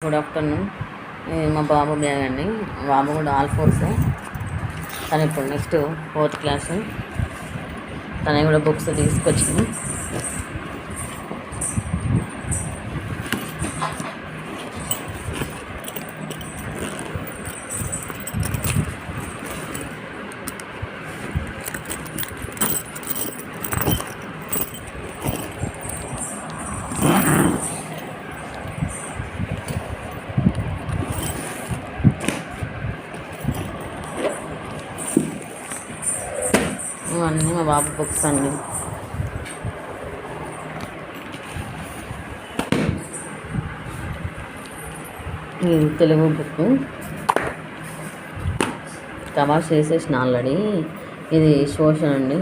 Good afternoon. ఇది మా బాబు bag అండి. మా బాబు కూడా ఆల్ ఫోర్స్. తను ఇప్పుడు నెక్స్ట్ 4th క్లాసు. తనకి కూడా బుక్స్ తీసుకొచ్చింది. ఇవన్నీ మా బాబు బుక్స్ అండి. ఇది తెలుగు బుక్ కవర్ చేసేసిన ఆల్రెడీ. ఇది సోషల్ అండి.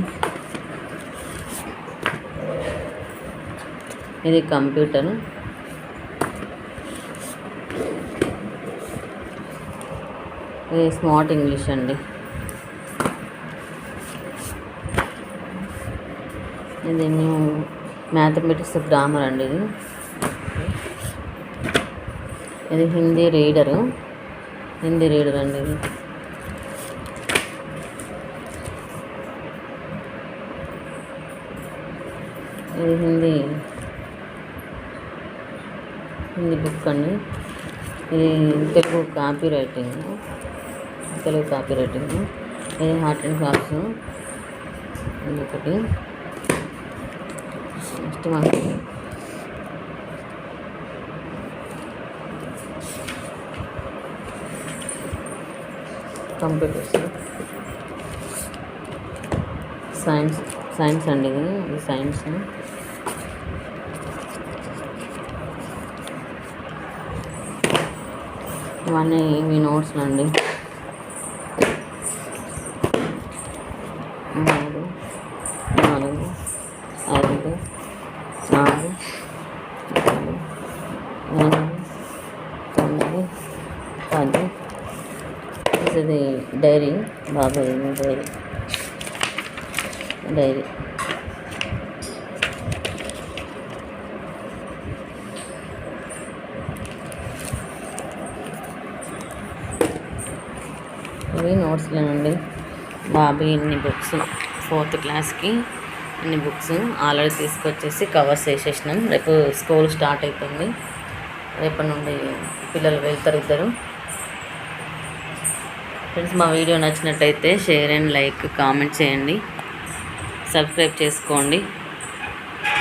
ఇది కంప్యూటర్. ఇది స్మార్ట్ ఇంగ్లీష్ అండి. ఇది న్యూ మ్యాథమెటిక్స్ గ్రామర్ అండి. ఇది హిందీ రీడర్ అండి. ఇది హిందీ బుక్ అండి. ఇది తెలుగు కాపీ రైటింగ్. ఇది హార్ట్ అండ్ క్రాఫ్ట్స్. ఇది ఒకటి. నెక్స్ట్ మనకి కంప్యూటర్స్ సైన్స్ అండి. ఇది సైన్స్. ఇవన్నీ మీ నోట్స్ అండి. 3 4 5 6 7 8 9 10. ఇది డైరీ బాబాయ్ డైరీ. ఇవి నోట్స్లేనండి. బాబు ఇన్ని బుక్స్ 4th క్లాస్కి ఇన్ని బుక్స్ ఆల్రెడీ తీసుకొచ్చేసి కవర్స్ వేసేసినాం. రేపు స్కూల్ స్టార్ట్ అవుతుంది. రేపటి నుండి పిల్లలు వెళ్తారు ఇద్దరు. ఫ్రెండ్స్, మా వీడియో నచ్చినట్టయితే షేర్ అండ్ లైక్ కామెంట్ చేయండి. సబ్స్క్రైబ్ చేసుకోండి.